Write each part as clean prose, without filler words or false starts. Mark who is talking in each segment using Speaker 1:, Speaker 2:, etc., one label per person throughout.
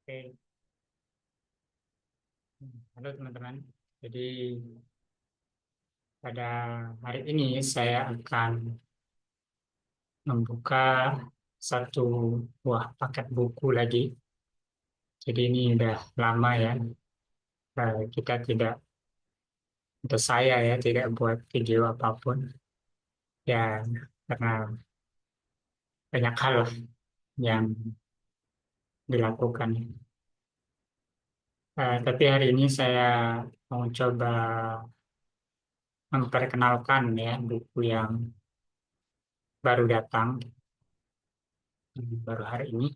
Speaker 1: Oke, halo teman-teman. Jadi pada hari ini saya akan membuka satu buah paket buku lagi. Jadi ini udah lama ya, kita tidak, untuk saya ya, tidak buat video apapun. Ya, karena banyak hal lah yang dilakukan. Tapi hari ini saya mau coba memperkenalkan ya buku yang baru datang, baru hari ini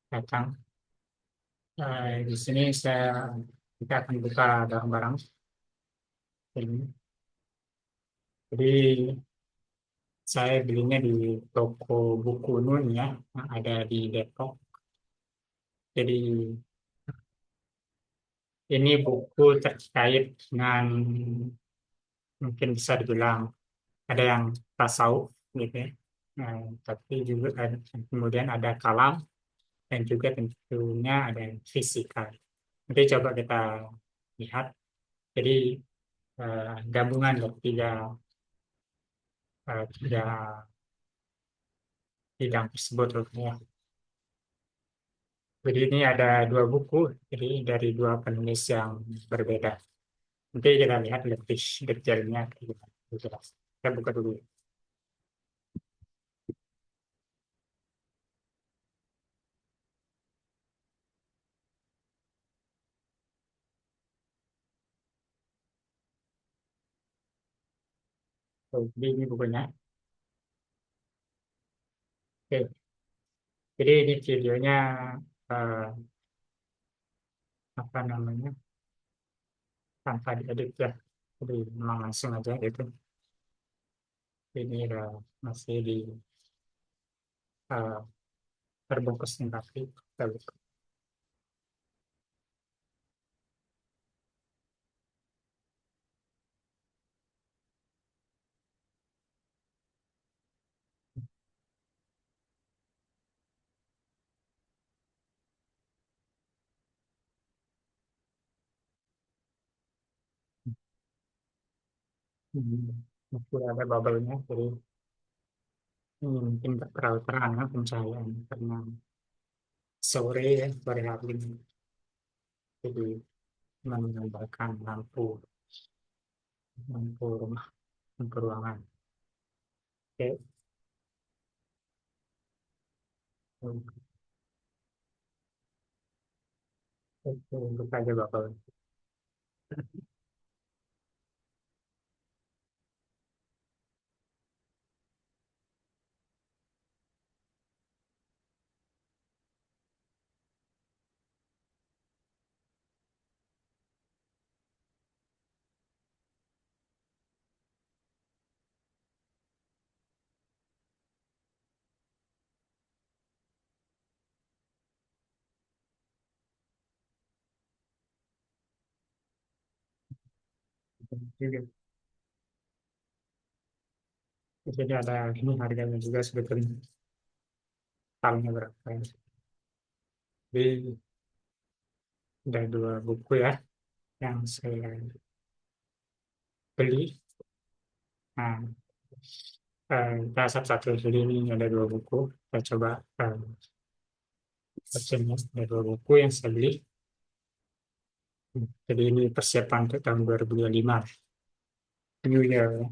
Speaker 1: datang. Di sini kita akan buka barang-barang ini. Jadi saya belinya di toko buku Nun ya, yang ada di Depok. Jadi ini buku terkait dengan, mungkin bisa dibilang ada yang tasawuf gitu ya. Tapi juga kemudian ada kalam dan juga tentunya ada yang fisika. Nanti coba kita lihat. Jadi gabungan dari tiga bidang tersebut rupanya. Jadi ini ada dua buku, jadi dari dua penulis yang berbeda. Nanti kita lihat lebih detailnya kayak gimana. Jelas. Kita buka dulu. Jadi ini bukunya. Oke. Jadi ini videonya, eh, apa namanya, tanpa diedit ya. Jadi memang langsung aja itu. Ini udah masih di, eh, terbungkus nih tapi kita buka. Hmm. Masih ada bubble-nya, jadi ini mungkin tak terlalu terang ya pencahayaan karena sore ya, sore hari ini. Jadi menambahkan lampu rumah, lampu ruangan. Oke, untuk aja bakal. Juga. Jadi ada ini harganya juga sebetulnya, tahunnya berapa ya. Jadi ada dua buku ya yang saya beli. Nah, kita satu-satu. Jadi ini ada dua buku. Kita coba bacanya. Ada dua buku yang saya beli. Jadi ini persiapan untuk tahun 2025. New Year.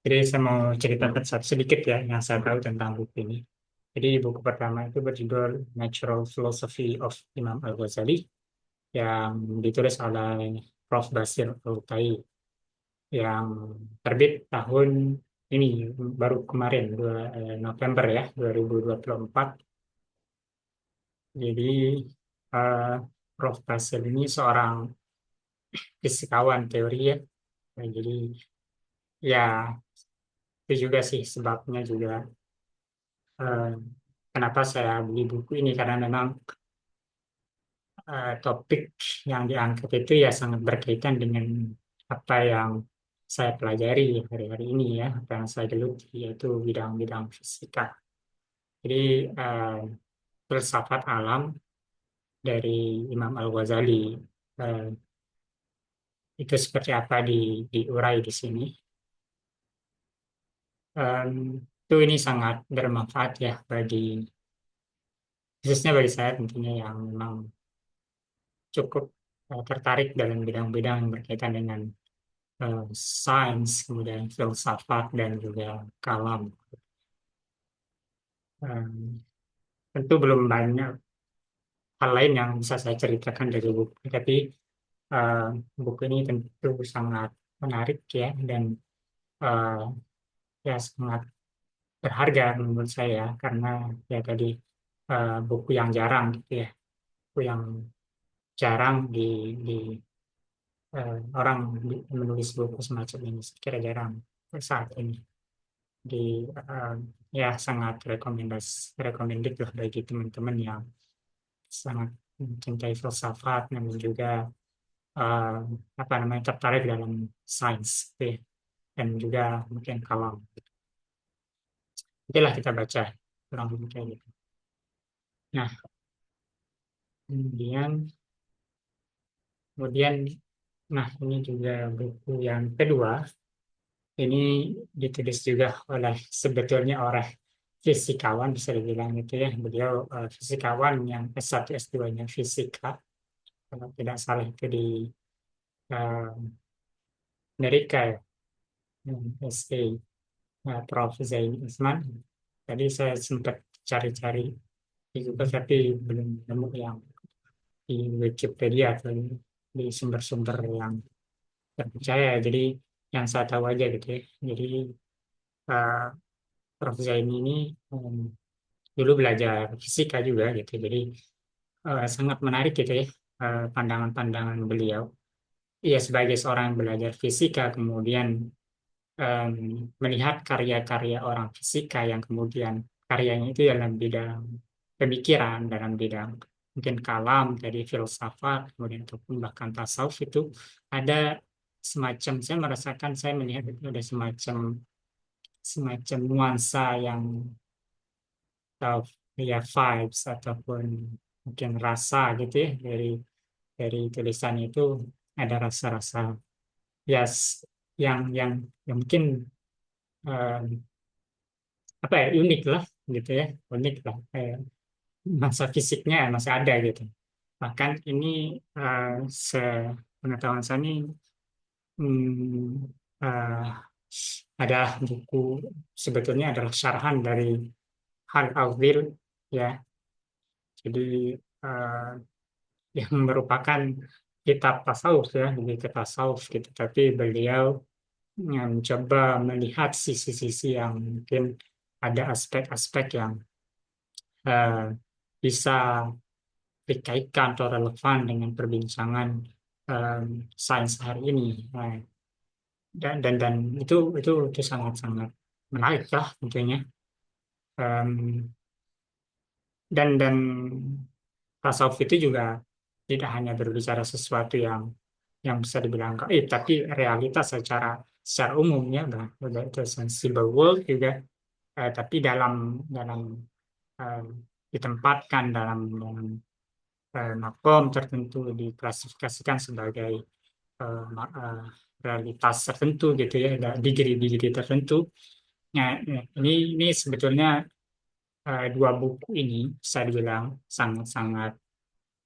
Speaker 1: Jadi saya mau ceritakan sedikit ya yang saya tahu tentang buku ini. Jadi buku pertama itu berjudul Natural Philosophy of Imam Al-Ghazali yang ditulis oleh Prof. Basir Al-Tai, yang terbit tahun ini, baru kemarin November ya 2024. Jadi eh, Prof. Basir ini seorang fisikawan teori ya. Nah, jadi ya itu juga sih sebabnya juga, eh, kenapa saya beli buku ini, karena memang topik yang diangkat itu ya sangat berkaitan dengan apa yang saya pelajari hari-hari ini ya, apa yang saya geluti, yaitu bidang-bidang fisika. Jadi filsafat alam dari Imam Al-Ghazali. Eh, itu seperti apa diurai di sini. Em, itu ini sangat bermanfaat ya khususnya bagi saya tentunya yang memang cukup tertarik dalam bidang-bidang yang berkaitan dengan sains, kemudian filsafat dan juga kalam. Em, tentu belum banyak hal lain yang bisa saya ceritakan dari buku, tapi eh, buku ini tentu sangat menarik ya dan eh, ya sangat berharga menurut saya karena ya tadi buku yang jarang gitu ya, buku yang jarang di orang menulis buku semacam ini, saya kira jarang saat ini. Di ya sangat recommended lah bagi teman-teman yang sangat mencintai filsafat namun juga eh, apa namanya tertarik dalam sains gitu ya. Dan juga mungkin kalau itulah kita baca kurang lebih kayak gitu. Nah, kemudian kemudian nah ini juga buku yang kedua ini ditulis juga oleh sebetulnya oleh fisikawan bisa dibilang gitu ya. Beliau fisikawan yang S1 S2-nya fisika kalau tidak salah itu di eh, Amerika ya, SA, Prof. Zaini Usman. Tadi saya sempat cari-cari di Google tapi belum nemu yang di Wikipedia atau di sumber-sumber yang terpercaya. Jadi yang saya tahu aja gitu ya. Jadi eh, Prof. Zaini ini dulu belajar fisika juga gitu. Jadi sangat menarik gitu ya pandangan-pandangan beliau. Ia sebagai seorang yang belajar fisika kemudian em, melihat karya-karya orang fisika yang kemudian karyanya itu dalam bidang pemikiran, dalam bidang mungkin kalam, dari filsafat, kemudian ataupun bahkan tasawuf itu ada semacam saya merasakan saya melihat itu ada semacam semacam nuansa yang atau ya vibes ataupun mungkin rasa gitu ya dari tulisan itu ada rasa-rasa ya yang mungkin eh, apa ya unik lah gitu ya unik lah masa fisiknya masih ada gitu bahkan ini eh, sepengetahuan saya ini hmm, adalah buku sebetulnya adalah syarahan dari Hal Awil ya jadi eh, yang merupakan kitab tasawuf ya lebih ke tasawuf gitu tapi beliau mencoba melihat sisi-sisi yang mungkin ada aspek-aspek yang eh, bisa dikaitkan atau relevan dengan perbincangan em, sains hari ini. Nah, dan itu sangat-sangat menarik lah tentunya. Em, dan tasawuf itu juga tidak hanya berbicara sesuatu yang bisa dibilang gaib, tapi realitas secara umumnya, itu sensible world juga, tapi dalam eh, ditempatkan dalam makom tertentu diklasifikasikan sebagai realitas tertentu gitu ya, ada degree-degree tertentu. Nah, ini sebetulnya dua buku ini bisa dibilang sangat-sangat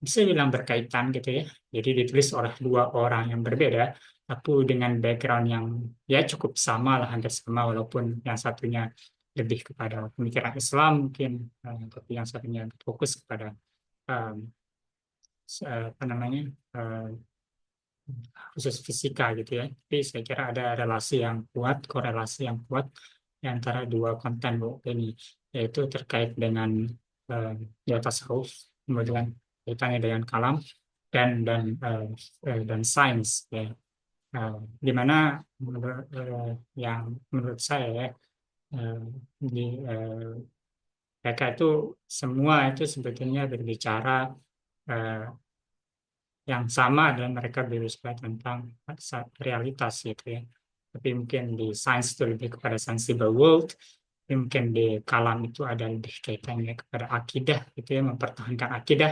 Speaker 1: bisa dibilang berkaitan gitu ya. Jadi ditulis oleh dua orang yang berbeda, tapi dengan background yang ya cukup sama lah, hampir sama walaupun yang satunya lebih kepada pemikiran Islam mungkin, tapi yang satunya fokus kepada um, apa namanya eh, khusus fisika gitu ya. Tapi saya kira ada relasi yang kuat, korelasi yang kuat di antara dua konten buku ini, yaitu terkait dengan ya tasawuf, kemudian kaitannya dengan kalam dan sains ya. Di mana yang menurut saya ya, eh, di mereka itu semua itu sebetulnya berbicara eh, yang sama dan mereka berbicara tentang realitas gitu ya. Tapi mungkin di sains itu lebih kepada sensible world, tapi mungkin di kalam itu ada lebih kaitannya kepada akidah gitu ya, mempertahankan akidah.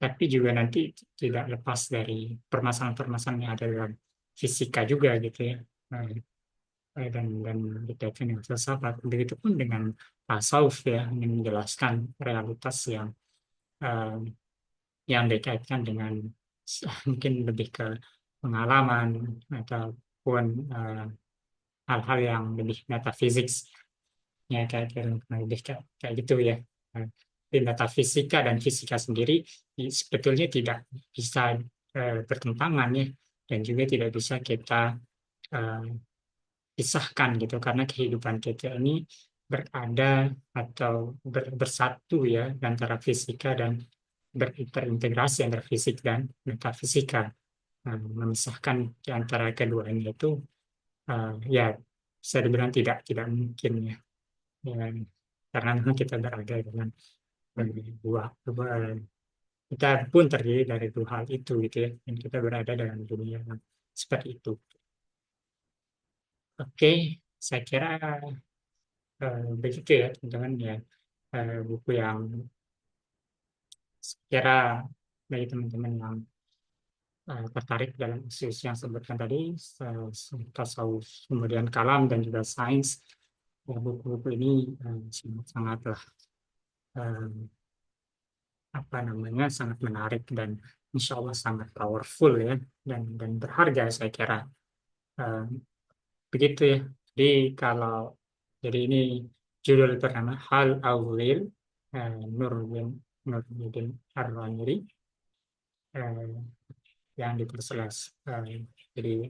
Speaker 1: tapi juga nanti tidak lepas dari permasalahan-permasalahan yang ada dalam fisika juga gitu ya. Nah, dan dikaitkan dengan filsafat. Begitupun dengan tasawuf ya, yang menjelaskan realitas eh, yang dikaitkan dengan mungkin lebih ke pengalaman ataupun hal-hal yang lebih metafisik ya lebih kayak gitu ya. Nah, di metafisika dan fisika sendiri sebetulnya tidak bisa bertentangan ya, dan juga tidak bisa kita eh, pisahkan gitu karena kehidupan kita ini berada atau bersatu ya antara fisika dan berintegrasi antara fisik dan metafisika. Nah, memisahkan di antara keduanya itu ya bisa dibilang tidak mungkin ya. Ya, karena memang kita berada dengan dua kita pun terdiri dari dua hal itu gitu ya, dan kita berada dalam dunia yang seperti itu. Oke, saya kira begitu ya teman-teman ya. Buku yang saya kira bagi teman-teman yang tertarik dalam isu-isu yang sebutkan tadi, tasawuf, kemudian kalam dan juga sains, buku-buku ini sangat-sangatlah apa namanya sangat menarik dan insya Allah sangat powerful ya, dan berharga saya kira. Eh, Begitu ya. Jadi kalau jadi ini judul pertama Hal Awil, Nuruddin Nuruddin Ar-Ramiri, eh, yang diperjelas. Jadi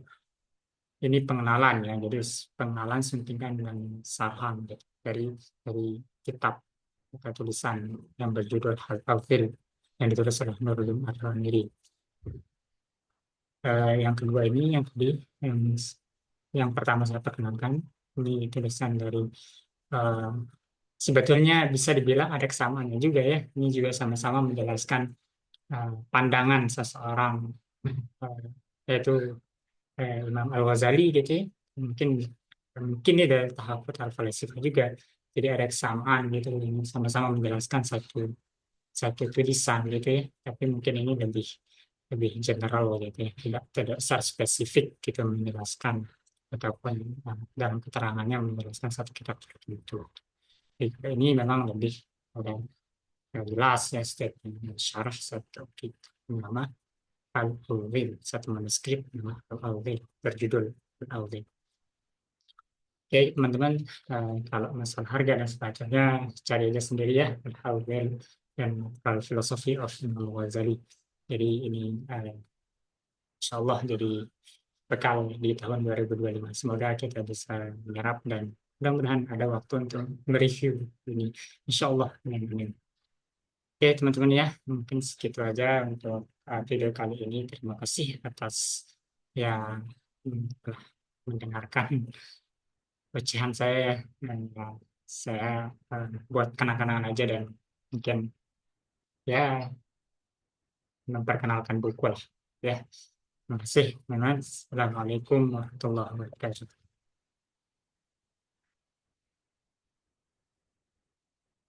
Speaker 1: ini pengenalan ya. Jadi pengenalan suntikan dengan saham gitu, dari kitab atau tulisan yang berjudul Hal Awil yang ditulis oleh Nuruddin Ar-Ramiri. Yang kedua ini yang yang pertama saya perkenalkan ini tulisan dari eh, sebetulnya bisa dibilang ada kesamaannya juga ya. Ini juga sama-sama menjelaskan pandangan seseorang eh, yaitu Imam Al-Ghazali gitu ya. Mungkin mungkin ini dari tahap al-falasifah juga. Jadi ada kesamaan gitu ini sama-sama menjelaskan satu satu tulisan gitu ya. Tapi mungkin ini lebih lebih general gitu ya. Tidak secara spesifik gitu menjelaskan ataupun dalam keterangannya menjelaskan satu kitab tertentu. Ini memang lebih ada jelas ya statement syarah satu kitab nama Al-Awwil, satu manuskrip nama Al-Awwil berjudul Al-Awwil. Oke teman-teman, kalau masalah harga dan sebagainya cari aja sendiri ya Al-Awwil dan Al-Philosophy of Imam Ghazali. Jadi ini insya Allah jadi bekal di tahun 2025. Semoga kita bisa menyerap dan mudah-mudahan ada waktu untuk mereview ini. Insya Allah. Amin. Oke teman-teman ya, mungkin segitu aja untuk video kali ini. Terima kasih atas yang telah mendengarkan ocehan saya ya. Dan saya buat kenang-kenangan aja dan mungkin ya memperkenalkan buku lah. Ya, terima kasih. Assalamualaikum warahmatullahi wabarakatuh.